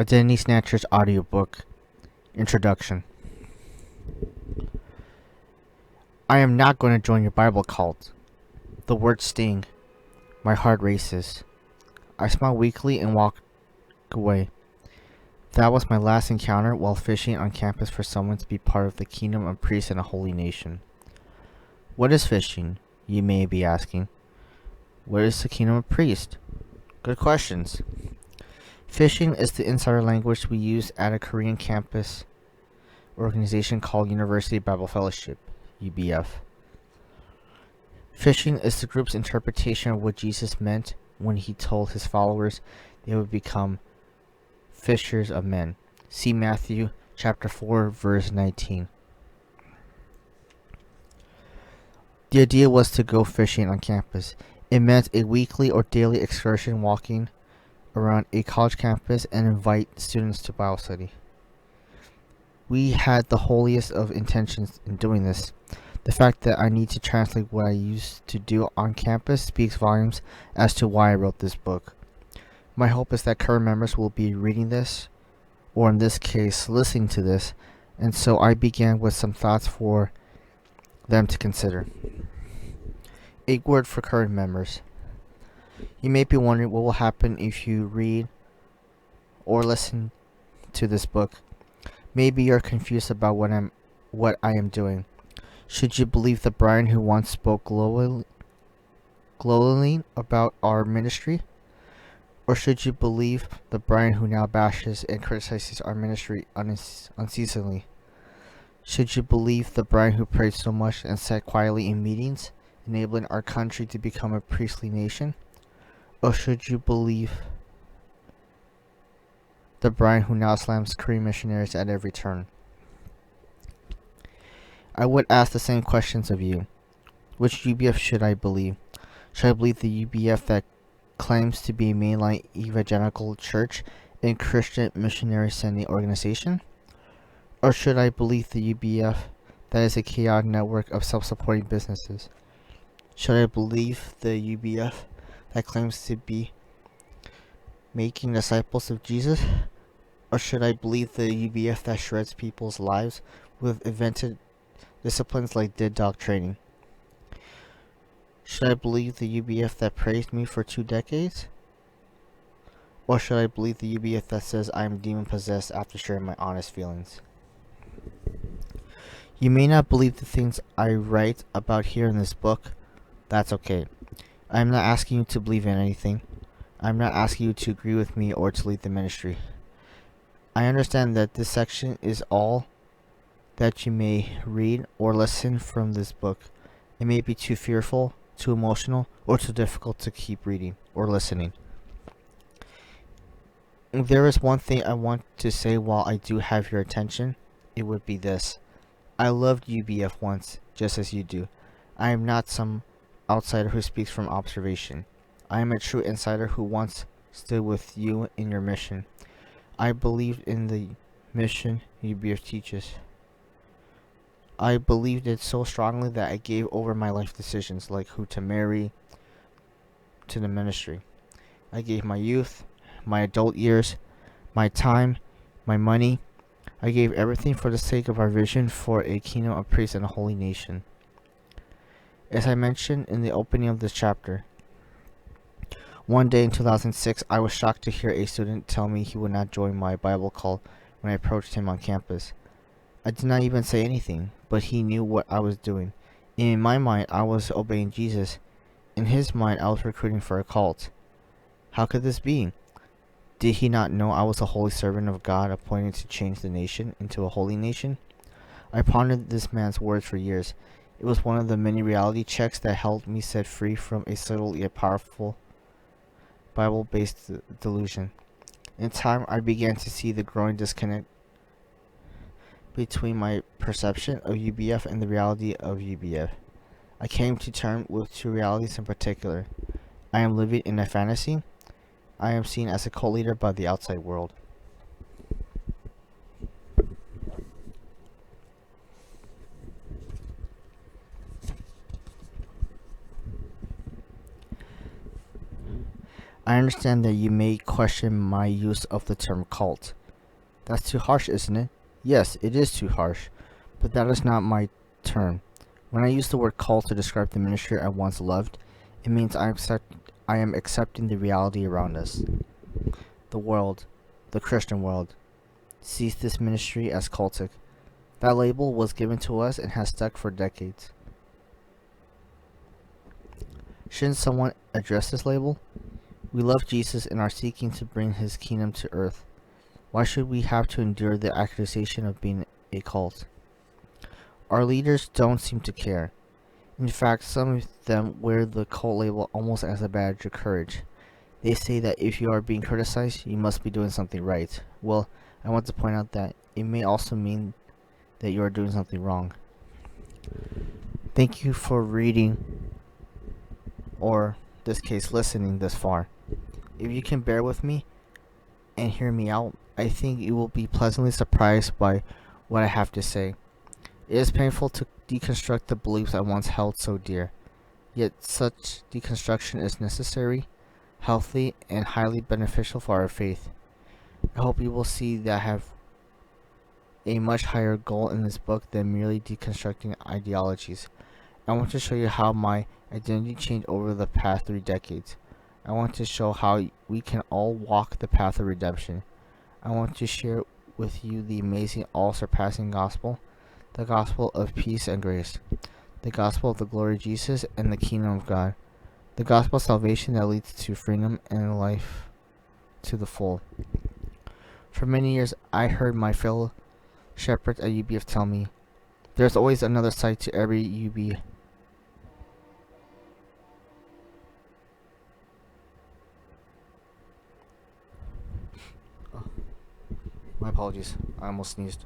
Identity Snatchers audiobook. Introduction. I am not going to join your Bible cult. The words sting. My heart races. I smile weakly and walk away. That was my last encounter while fishing on campus for someone to be part of the kingdom of priests in a holy nation. What is fishing? You may be asking. What is the kingdom of priests? Good questions. Fishing is the insider language we use at a Korean campus organization called University Bible Fellowship, UBF. Fishing is the group's interpretation of what Jesus meant when he told his followers they would become fishers of men. See Matthew chapter 4, verse 19. The idea was to go fishing on campus. It meant a weekly or daily excursion walking around a college campus and invite students to Bible study. We had the holiest of intentions in doing this. The fact that I need to translate what I used to do on campus speaks volumes as to why I wrote this book. My hope is that current members will be reading this, or in this case, listening to this, and so I began with some thoughts for them to consider. A word for current members. You may be wondering what will happen if you read or listen to this book. Maybe you're confused about what I am doing. Should you believe the Brian who once spoke glowingly about our ministry? Or should you believe the Brian who now bashes and criticizes our ministry unceasingly? Should you believe the Brian who prayed so much and sat quietly in meetings, enabling our country to become a priestly nation? Or should you believe the Brian who now slams Korean missionaries at every turn? I would ask the same questions of you. Which UBF should I believe? Should I believe the UBF that claims to be a mainline evangelical church and Christian missionary sending organization? Or should I believe the UBF that is a chaotic network of self-supporting businesses? Should I believe the UBF that claims to be making disciples of Jesus? Or should I believe the UBF that shreds people's lives with invented disciplines like dead dog training? Should I believe the UBF that praised me for 2 decades? Or should I believe the UBF that says I am demon possessed after sharing my honest feelings? You may not believe the things I write about here in this book. That's okay. I am not asking you to believe in anything. I am not asking you to agree with me or to lead the ministry. I understand that this section is all that you may read or listen from this book. It may be too fearful, too emotional, or too difficult to keep reading or listening. If there is one thing I want to say while I do have your attention, it would be this. I loved UBF once, just as you do. I am not some outsider who speaks from observation. I am a true insider who once stood with you in your mission. I believed in the mission UBF teaches. I believed it so strongly that I gave over my life decisions, like who to marry, to the ministry. I gave my youth, my adult years, my time, my money. I gave everything for the sake of our vision for a kingdom of priests and a holy nation. As I mentioned in the opening of this chapter, one day in 2006, I was shocked to hear a student tell me he would not join my Bible call when I approached him on campus. I did not even say anything, but he knew what I was doing. In my mind, I was obeying Jesus. In his mind, I was recruiting for a cult. How could this be? Did he not know I was a holy servant of God appointed to change the nation into a holy nation? I pondered this man's words for years. It was one of the many reality checks that helped me set free from a subtle yet powerful Bible-based delusion. In time, I began to see the growing disconnect between my perception of UBF and the reality of UBF. I came to terms with 2 realities in particular. I am living in a fantasy. I am seen as a cult leader by the outside world. I understand that you may question my use of the term cult. That's too harsh, isn't it? Yes, it is too harsh, but that is not my term. When I use the word cult to describe the ministry I once loved, it means I am accepting the reality around us. The world, the Christian world, sees this ministry as cultic. That label was given to us and has stuck for decades. Shouldn't someone address this label? We love Jesus and are seeking to bring his kingdom to earth. Why should we have to endure the accusation of being a cult? Our leaders don't seem to care. In fact, some of them wear the cult label almost as a badge of courage. They say that if you are being criticized, you must be doing something right. Well, I want to point out that it may also mean that you are doing something wrong. Thank you for reading, or in this case, listening this far. If you can bear with me and hear me out, I think you will be pleasantly surprised by what I have to say. It is painful to deconstruct the beliefs I once held so dear, yet such deconstruction is necessary, healthy, and highly beneficial for our faith. I hope you will see that I have a much higher goal in this book than merely deconstructing ideologies. I want to show you how my identity changed over the past 3 decades. I want to show how we can all walk the path of redemption. I want to share with you the amazing, all-surpassing gospel, the gospel of peace and grace, the gospel of the glory of Jesus and the kingdom of God, the gospel of salvation that leads to freedom and life to the full. For many years, I heard my fellow shepherds at UBF tell me, there's always another side to every UB. My apologies, I almost sneezed.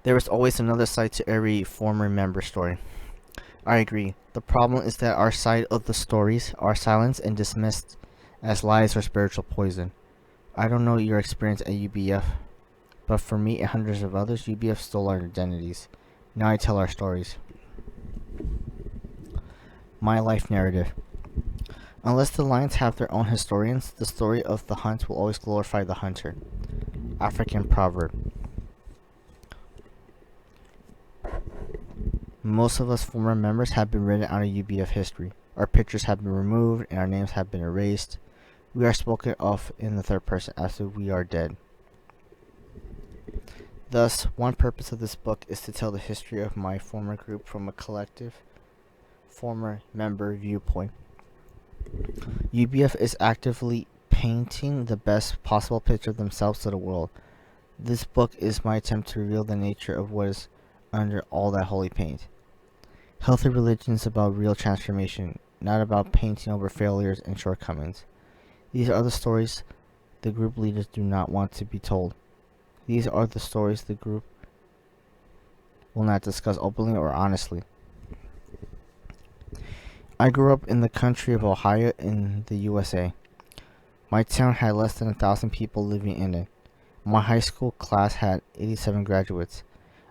There is always another side to every former member story. I agree. The problem is that our side of the stories are silenced and dismissed as lies or spiritual poison. I don't know your experience at UBF, but for me and hundreds of others, UBF stole our identities. Now I tell our stories. My life narrative. Unless the lions have their own historians, the story of the hunt will always glorify the hunter. African proverb. Most of us former members have been written out of UBF history. Our pictures have been removed and our names have been erased. We are spoken of in the third person as if we are dead. Thus, one purpose of this book is to tell the history of my former group from a collective, former member viewpoint. UBF is actively painting the best possible picture of themselves to the world. This book is my attempt to reveal the nature of what is under all that holy paint. Healthy religion is about real transformation, not about painting over failures and shortcomings. These are the stories the group leaders do not want to be told. These are the stories the group will not discuss openly or honestly. I grew up in the country of Ohio in the USA. My town had less than 1,000 people living in it. My high school class had 87 graduates.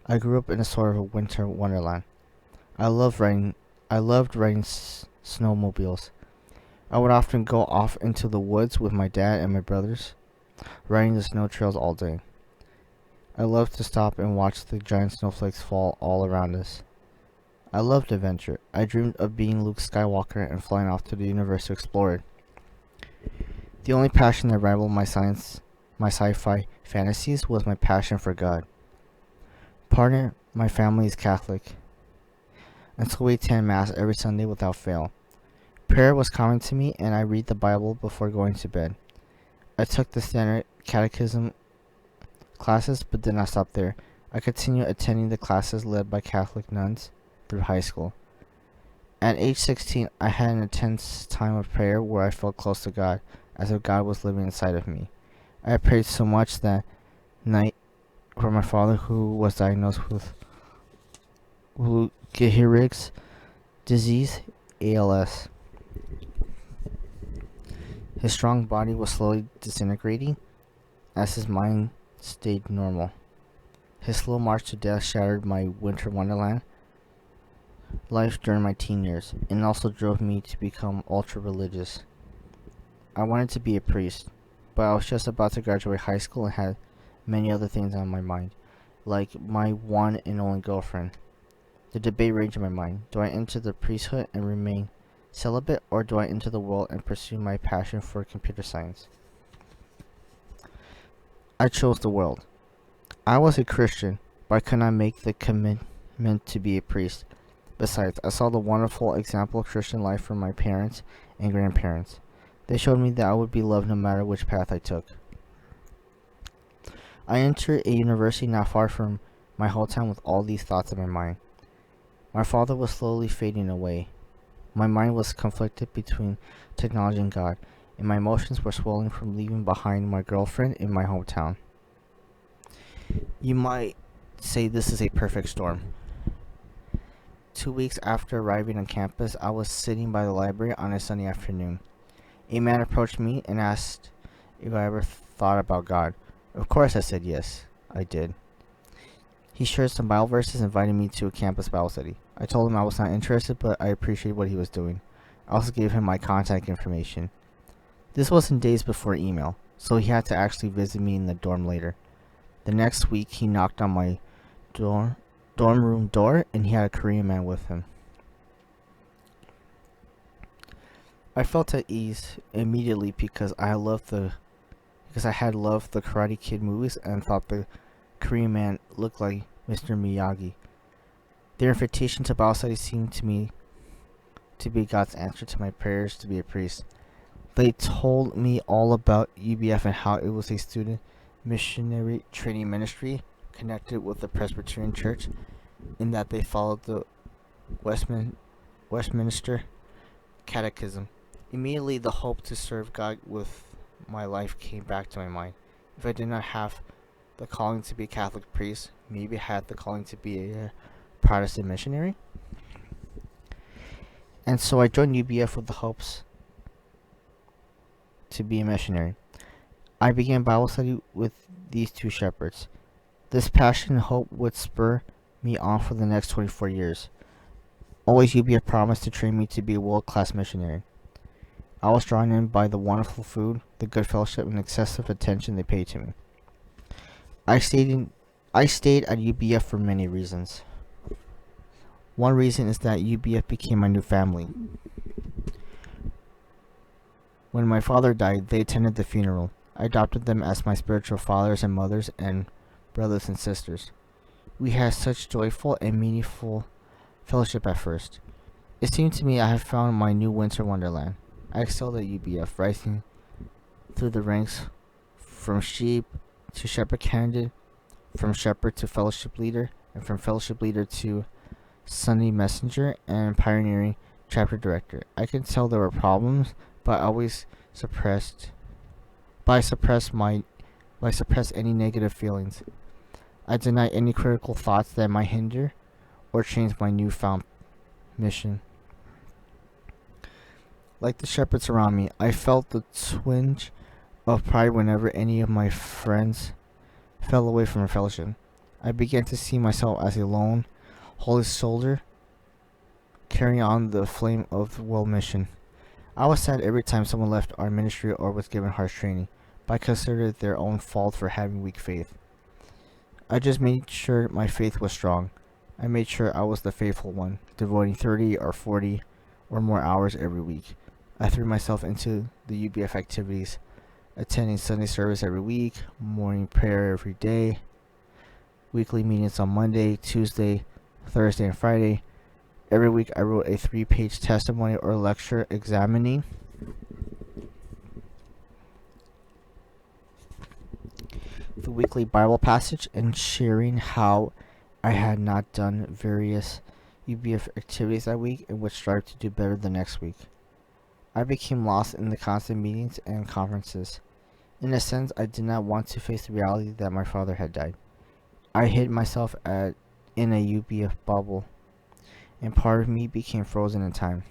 I grew up in a sort of a winter wonderland. I loved riding snowmobiles. I would often go off into the woods with my dad and my brothers, riding the snow trails all day. I loved to stop and watch the giant snowflakes fall all around us. I loved adventure. I dreamed of being Luke Skywalker and flying off to the universe to explore it. The only passion that rivaled my sci-fi fantasies was my passion for God. Partner, my family is Catholic, and so we attend Mass every Sunday without fail. Prayer was common to me, and I read the Bible before going to bed. I took the standard catechism classes, but did not stop there. I continued attending the classes led by Catholic nuns through high school. At age 16, I had an intense time of prayer where I felt close to God, as if God was living inside of me. I prayed so much that night for my father, who was diagnosed with Lou Gehrig's disease, ALS. His strong body was slowly disintegrating as his mind stayed normal. His slow march to death shattered my winter wonderland. life during my teen years, and also drove me to become ultra religious. I wanted to be a priest, but I was just about to graduate high school and had many other things on my mind, like my one and only girlfriend. The debate raged in my mind. Do I enter the priesthood and remain celibate, or do I enter the world and pursue my passion for computer science? I chose the world. I was a Christian, but I could not make the commitment to be a priest. Besides, I saw the wonderful example of Christian life from my parents and grandparents. They showed me that I would be loved no matter which path I took. I entered a university not far from my hometown with all these thoughts in my mind. My father was slowly fading away. My mind was conflicted between technology and God, and my emotions were swelling from leaving behind my girlfriend in my hometown. You might say this is a perfect storm. 2 weeks after arriving on campus, I was sitting by the library on a sunny afternoon. A man approached me and asked if I ever thought about God. Of course, I said yes, I did. He shared some Bible verses and invited me to a campus Bible study. I told him I was not interested, but I appreciated what he was doing. I also gave him my contact information. This was in days before email, so he had to actually visit me in the dorm later. The next week, he knocked on my dorm room door, and he had a Korean man with him. I felt at ease immediately because I had loved the Karate Kid movies and thought the Korean man looked like Mr. Miyagi. Their invitation to Bible study seemed to me to be God's answer to my prayers to be a priest. They told me all about UBF and how it was a student missionary training ministry connected with the Presbyterian Church, in that they followed the Westminster Catechism. Immediately, the hope to serve God with my life came back to my mind. If I did not have the calling to be a Catholic priest, maybe I had the calling to be a Protestant missionary. And so I joined UBF with the hopes to be a missionary. I began Bible study with these two shepherds. This passion and hope would spur me on for the next 24 years. Always UBF promised to train me to be a world-class missionary. I was drawn in by the wonderful food, the good fellowship, and excessive attention they paid to me. I stayed at UBF for many reasons. One reason is that UBF became my new family. When my father died, they attended the funeral. I adopted them as my spiritual fathers and mothers and brothers and sisters. We had such joyful and meaningful fellowship at first. It seemed to me I had found my new winter wonderland. I excelled at UBF, rising through the ranks from sheep to shepherd candidate, from shepherd to fellowship leader, and from fellowship leader to Sunday messenger and pioneering chapter director. I could tell there were problems, but I suppressed any negative feelings. I denied any critical thoughts that might hinder or change my newfound mission. Like the shepherds around me, I felt the twinge of pride whenever any of my friends fell away from our fellowship. I began to see myself as a lone, holy soldier carrying on the flame of the world mission. I was sad every time someone left our ministry or was given harsh training, but I considered it their own fault for having weak faith. I just made sure my faith was strong. I made sure I was the faithful one, devoting 30 or 40 or more hours every week. I threw myself into the UBF activities, attending Sunday service every week, morning prayer every day, weekly meetings on Monday, Tuesday, Thursday, and Friday. Every week I wrote a 3-page testimony or lecture examining the weekly Bible passage and sharing how I had not done various UBF activities that week and would strive to do better the next week. I became lost in the constant meetings and conferences. In a sense, I did not want to face the reality that my father had died. I hid myself in a UBF bubble, and part of me became frozen in time.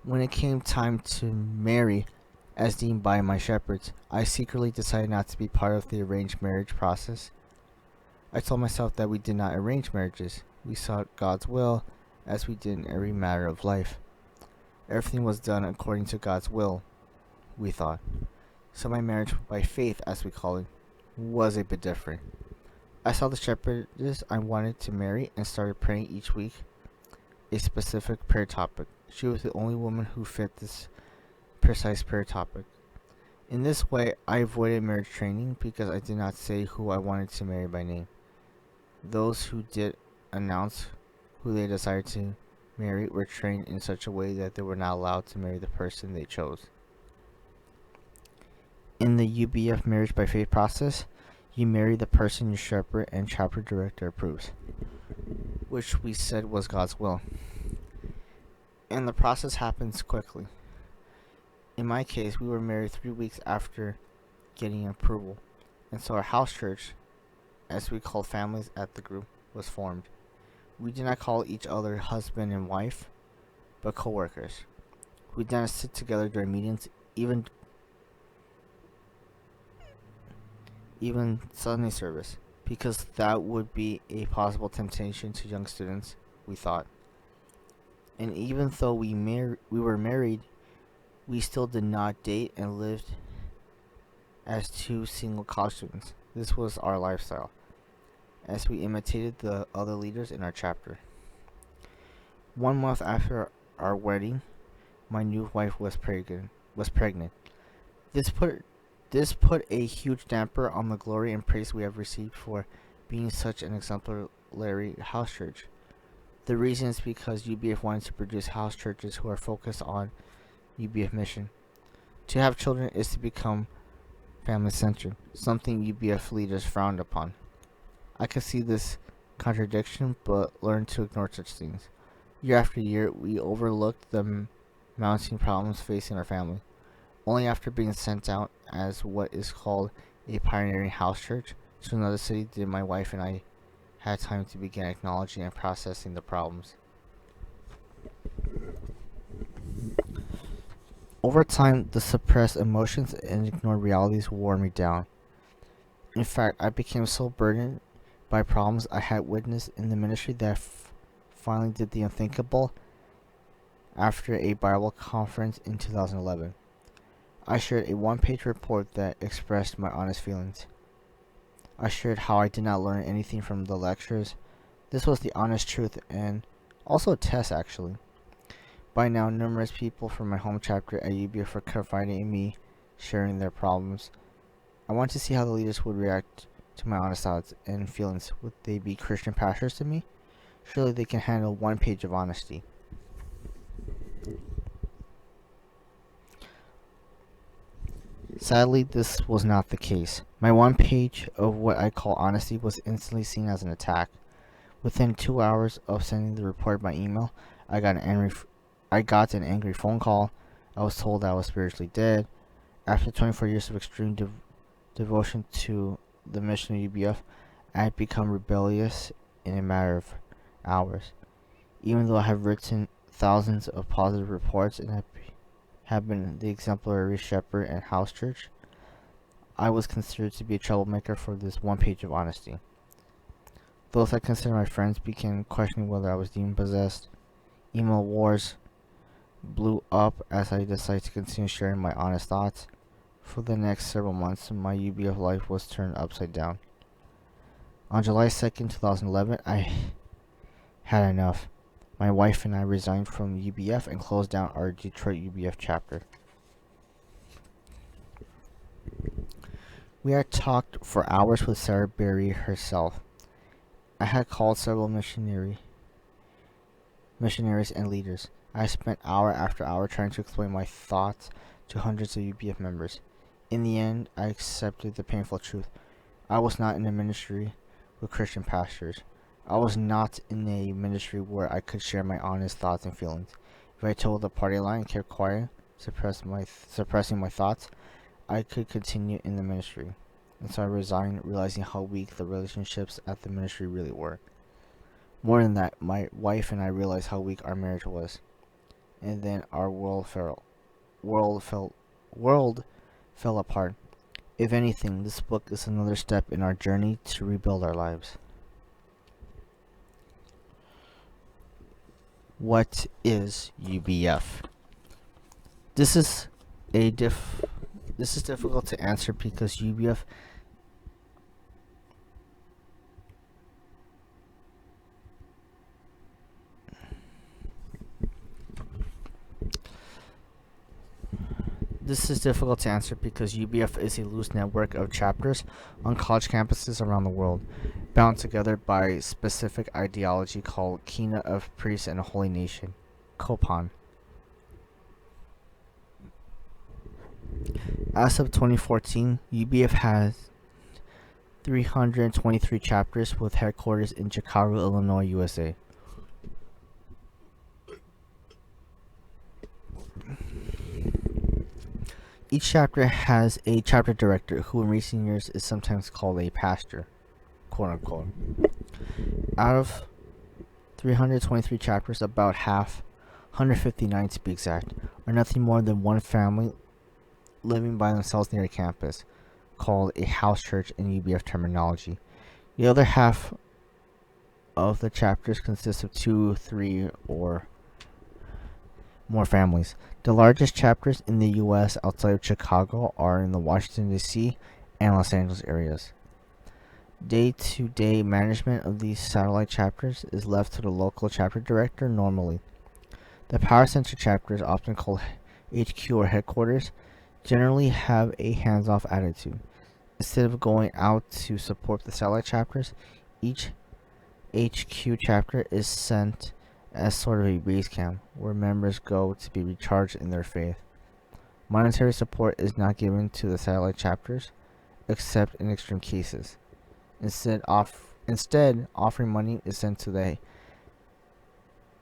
When it came time to marry, as deemed by my shepherds, I secretly decided not to be part of the arranged marriage process. I told myself that we did not arrange marriages. We sought God's will, as we did in every matter of life. Everything was done according to God's will, we thought. So my marriage by faith, as we call it, was a bit different. I saw the shepherdess I wanted to marry and started praying each week a specific prayer topic. She was the only woman who fit this precise prayer topic. In this way, I avoided marriage training because I did not say who I wanted to marry by name. Those who did announce who they desired to marry were trained in such a way that they were not allowed to marry the person they chose. In the UBF marriage by faith process, you marry the person your shepherd and chapter director approves, which we said was God's will. And the process happens quickly. In my case, we were married 3 weeks after getting approval, and so our house church, as we called families at the group, was formed. We did not call each other husband and wife, but co-workers. We did not sit together during meetings, even Sunday service, because that would be a possible temptation to young students, we thought. And even though we were married, we still did not date and lived as two single college students. This was our lifestyle, as we imitated the other leaders in our chapter. 1 month after our wedding, my new wife was pregnant. This put a huge damper on the glory and praise we have received for being such an exemplary house church. The reason is because UBF wanted to produce house churches who are focused on UBF mission. To have children is to become family-centered, something UBF leaders frowned upon. I could see this contradiction, but learned to ignore such things. Year after year, we overlooked the mounting problems facing our family. Only after being sent out as what is called a pioneering house church to another city did my wife and I had time to begin acknowledging and processing the problems. Over time, the suppressed emotions and ignored realities wore me down. In fact, I became so burdened by problems I had witnessed in the ministry that I finally did the unthinkable after a Bible conference in 2011. I shared a one-page report that expressed my honest feelings. I shared how I did not learn anything from the lectures. This was the honest truth and also a test, actually. By now, numerous people from my home chapter at UBF were confiding in me, sharing their problems. I wanted to see how the leaders would react to my honest thoughts and feelings. Would they be Christian pastors to me? Surely they can handle 1 page of honesty. Sadly, this was not the case. My 1 page of what I call honesty was instantly seen as an attack. Within 2 hours of sending the report by email, I got an angry phone call. I was told I was spiritually dead. After 24 years of extreme devotion to the mission of UBF, I had become rebellious in a matter of hours. Even though I have written thousands of positive reports and have been the exemplary shepherd and house church, I was considered to be a troublemaker for this 1 page of honesty. Those I consider my friends began questioning whether I was demon possessed. Email wars blew up as I decided to continue sharing my honest thoughts. For the next several months, my UBF life was turned upside down. On July 2nd, 2011, I had enough. My wife and I resigned from UBF and closed down our Detroit UBF chapter. We had talked for hours with Sarah Berry herself. I had called several missionaries and leaders. I spent hour after hour trying to explain my thoughts to hundreds of UBF members. In the end, I accepted the painful truth. I was not in a ministry with Christian pastors. I was not in a ministry where I could share my honest thoughts and feelings. If I told the party line and kept quiet, suppressing my thoughts, I could continue in the ministry. And so I resigned, realizing how weak the relationships at the ministry really were. More than that, my wife and I realized how weak our marriage was. And then our world fell apart. If anything, this book is another step in our journey to rebuild our lives. What is UBF? This is difficult to answer because UBF This is difficult to answer because UBF is a loose network of chapters on college campuses around the world, bound together by specific ideology called Kina of Priests and a Holy Nation, Kopan. As of 2014, UBF has 323 chapters with headquarters in Chicago, Illinois, USA. Each chapter has a chapter director who in recent years is sometimes called a pastor, quote unquote. Out of 323 chapters, about half, 159 to be exact, are nothing more than one family living by themselves near a campus, called a house church in UBF terminology. The other half of the chapters consists of 2, 3, or more families. The largest chapters in the U.S. outside of Chicago are in the Washington, D.C. and Los Angeles areas. Day-to-day management of these satellite chapters is left to the local chapter director normally. The Power Center chapters, often called HQ or headquarters, generally have a hands-off attitude. Instead of going out to support the satellite chapters, each HQ chapter is sent as sort of a base camp where members go to be recharged in their faith. Monetary support is not given to the satellite chapters except in extreme cases. Instead, offering money is sent to the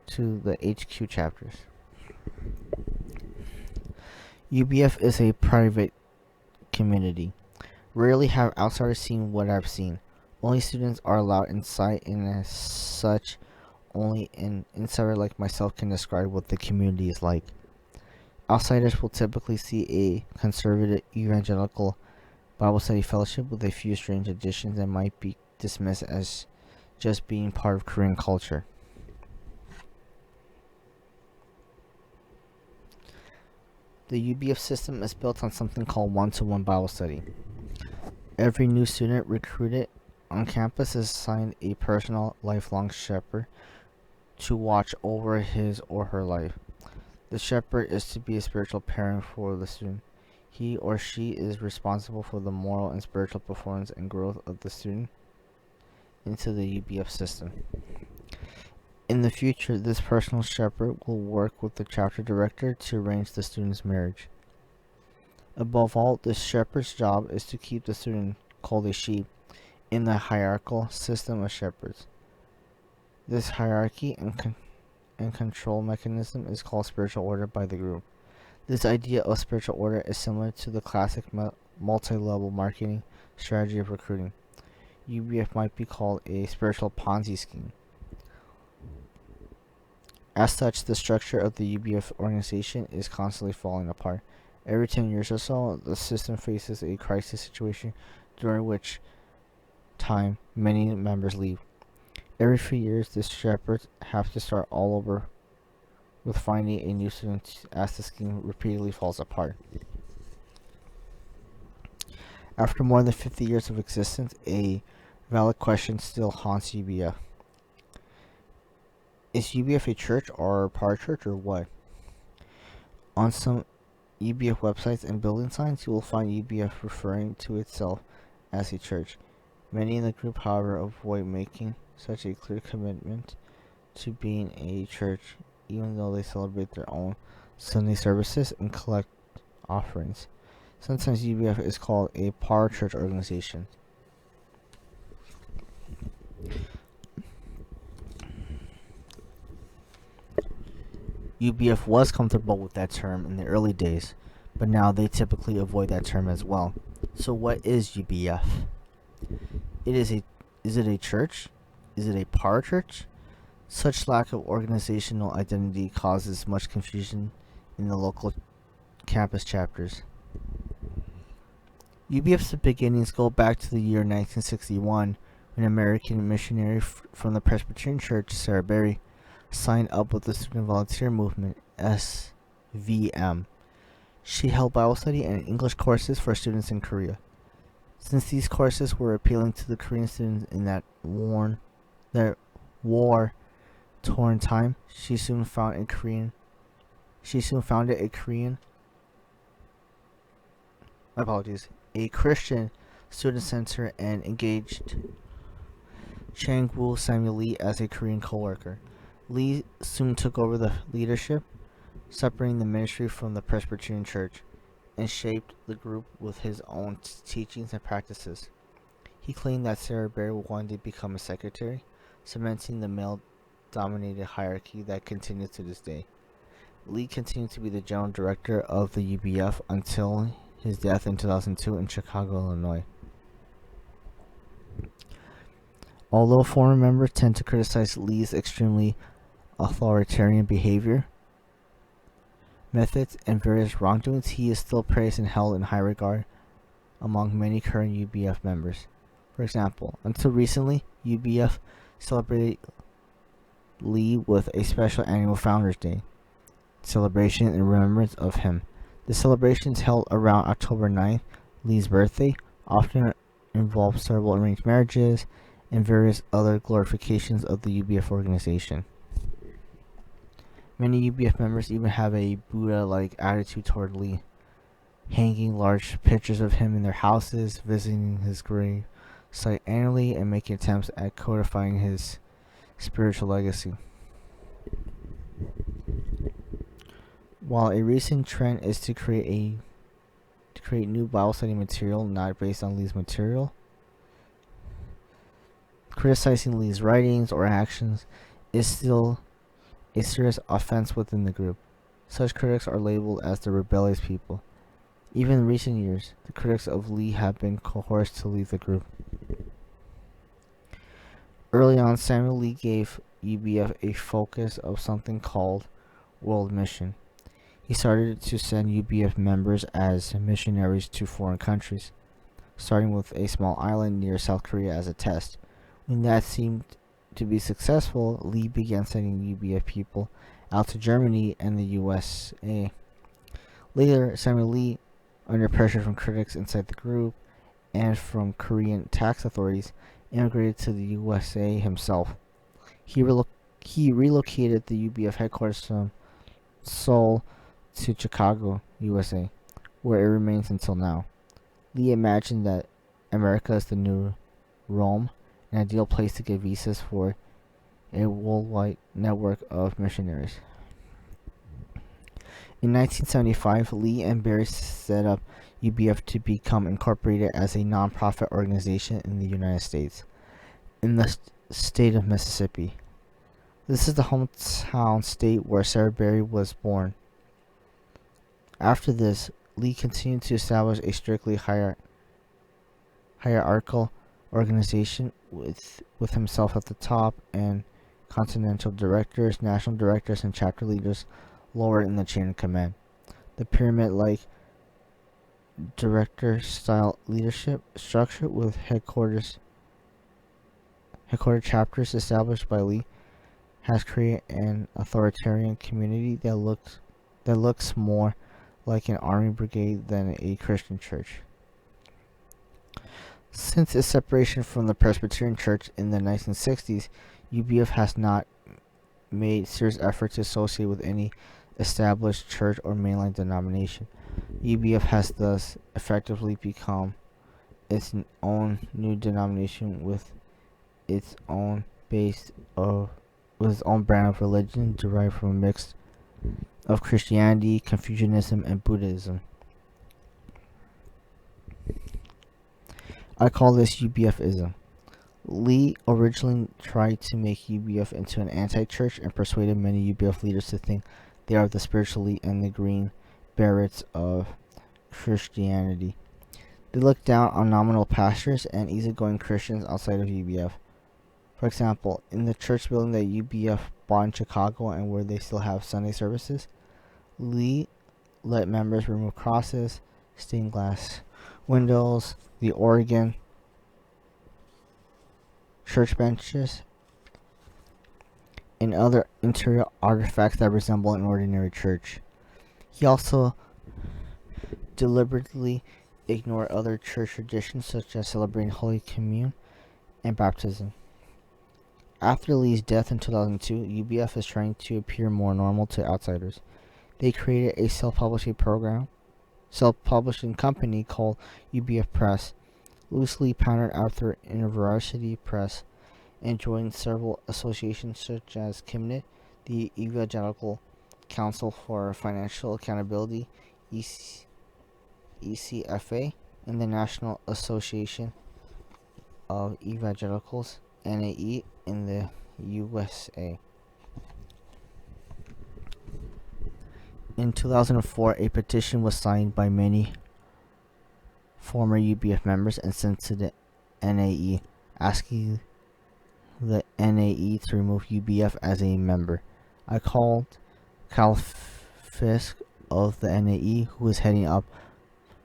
HQ chapters. UBF is a private community. Rarely have outsiders seen what I've seen. Only students are allowed inside, and as such, only an insider like myself can describe what the community is like. Outsiders will typically see a conservative evangelical Bible study fellowship with a few strange additions that might be dismissed as just being part of Korean culture. The UBF system is built on something called one-to-one Bible study. Every new student recruited on campus is assigned a personal, lifelong shepherd to watch over his or her life. The shepherd is to be a spiritual parent for the student. He or she is responsible for the moral and spiritual performance and growth of the student into the UBF system. In the future, this personal shepherd will work with the chapter director to arrange the student's marriage. Above all, the shepherd's job is to keep the student, called a sheep, in the hierarchical system of shepherds. This hierarchy and control mechanism is called spiritual order by the group. This idea of spiritual order is similar to the classic multi-level marketing strategy of recruiting. UBF might be called a spiritual Ponzi scheme. As such, the structure of the UBF organization is constantly falling apart. Every 10 years or so, the system faces a crisis situation during which time many members leave. Every few years, the shepherds have to start all over with finding a new student as the scheme repeatedly falls apart. After more than 50 years of existence, a valid question still haunts UBF. Is UBF a church or parachurch or what? On some UBF websites and building signs, you will find UBF referring to itself as a church. Many in the group, however, avoid making such a clear commitment to being a church, even though they celebrate their own Sunday services and collect offerings. Sometimes UBF is called a parachurch organization. UBF was comfortable with that term in the early days, but now they typically avoid that term as well. So what is UBF? Is it a church? Is it a parachurch? Such lack of organizational identity causes much confusion in the local campus chapters. UBF's beginnings go back to the year 1961 when an American missionary from the Presbyterian Church, Sarah Berry, signed up with the Student Volunteer Movement, SVM. She held Bible study and English courses for students in Korea. Since these courses were appealing to the Korean students in that war-torn time, she soon founded a Christian student center and engaged Chang-woo Samuel Lee as a Korean co-worker. Lee soon took over the leadership, separating the ministry from the Presbyterian Church, and shaped the group with his own teachings and practices. He claimed that Sarah Berry wanted to become a secretary, cementing the male-dominated hierarchy that continues to this day. Lee continued to be the general director of the UBF until his death in 2002 in Chicago, Illinois. Although former members tend to criticize Lee's extremely authoritarian behavior, methods, and various wrongdoings, he is still praised and held in high regard among many current UBF members. For example, until recently, UBF celebrated Lee with a special annual Founders Day celebration in remembrance of him. The celebrations held around October 9th, Lee's birthday, often involve several arranged marriages and various other glorifications of the UBF organization. Many UBF members even have a Buddha-like attitude toward Lee, hanging large pictures of him in their houses, visiting his grave site annually, and making attempts at codifying his spiritual legacy. While a recent trend is to create new Bible study material not based on Lee's material, criticizing Lee's writings or actions is still a serious offense within the group. Such critics are labeled as the rebellious people. Even in recent years, the critics of Lee have been coerced to leave the group. Early on, Samuel Lee gave UBF a focus of something called World Mission. He started to send UBF members as missionaries to foreign countries, starting with a small island near South Korea as a test. When that seemed to be successful, Lee began sending UBF people out to Germany and the USA. Later, Samuel Lee, under pressure from critics inside the group and from Korean tax authorities, immigrated to the USA himself. He relocated the UBF headquarters from Seoul to Chicago, USA, where it remains until now. Lee imagined that America is the new Rome, an ideal place to get visas for a worldwide network of missionaries. In 1975, Lee and Berry set up UBF to become incorporated as a non-profit organization in the United States, in the state of Mississippi. This is the hometown state where Sarah Berry was born. After this, Lee continued to establish a strictly hierarchical organization with himself at the top and continental directors, national directors, and chapter leaders lower in the chain of command. The pyramid-like director-style leadership structure with headquarter chapters established by Lee has created an authoritarian community that looks more like an army brigade than a Christian church. Since its separation from the Presbyterian Church in the 1960s, UBF has not made serious effort to associate with any established church or mainline denomination. UBF has thus effectively become its own new denomination with its own brand of religion derived from a mix of Christianity, Confucianism, and Buddhism. I call this UBFism. Lee originally tried to make UBF into an anti-church and persuaded many UBF leaders to think they are the spiritual elite and the green berets of Christianity. They look down on nominal pastors and easygoing Christians outside of UBF. For example, in the church building that UBF bought in Chicago and where they still have Sunday services, Lee let members remove crosses, stained glass windows, the organ, church benches, and other interior artifacts that resemble an ordinary church. He also deliberately ignored other church traditions such as celebrating Holy Communion and baptism. After Lee's death in 2002, UBF is trying to appear more normal to outsiders. They created a self-publishing company called UBF Press, loosely patterned after University Press, and joined several associations such as KIMNIT, the Evangelical Council for Financial Accountability, ECFA, and the National Association of Evangelicals, NAE, in the USA. In 2004, a petition was signed by many former UBF members and sent to the NAE, asking the NAE to remove UBF as a member. I called Cal Fisk of the NAE, who was heading up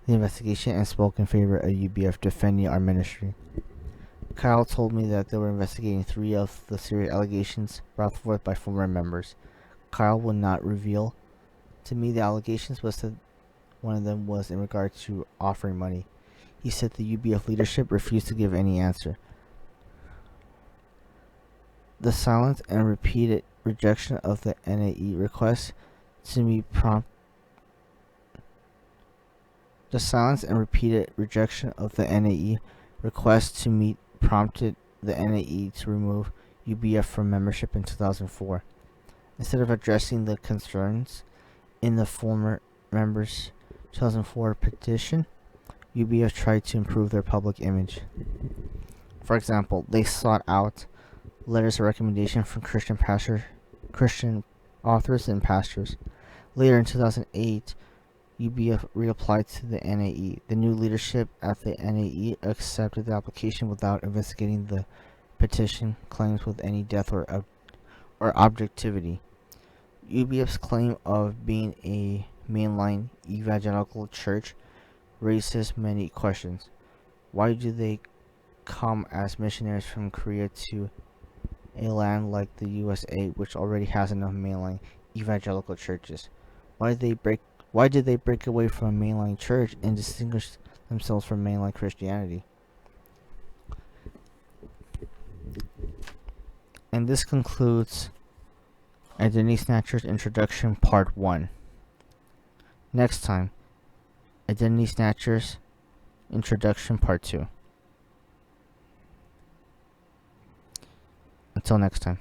the investigation, and spoke in favor of UBF defending our ministry. Kyle told me that they were investigating 3 of the serious allegations brought forth by former members. Kyle would not reveal to me the allegations, but said one of them was in regard to offering money. He said the UBF leadership refused to give any answer. The silence and repeated rejection of the NAE request to me prompted the NAE to remove UBF from membership in 2004. Instead of addressing the concerns in the former members' 2004 petition, UBF tried to improve their public image. For example, they sought out letters of recommendation from Christian authors and pastors. Later in 2008, UBF reapplied to the NAE. The new leadership at the NAE accepted the application without investigating the petition claims with any depth or objectivity. UBF's claim of being a mainline evangelical church raises many questions. Why do they come as missionaries from Korea to a land like the USA, which already has enough mainline evangelical churches? Why did they break away from a mainline church and distinguish themselves from mainline Christianity? And this concludes Identity Snatchers Introduction Part 1. Next time, Identity Snatchers Introduction Part 2. Until next time.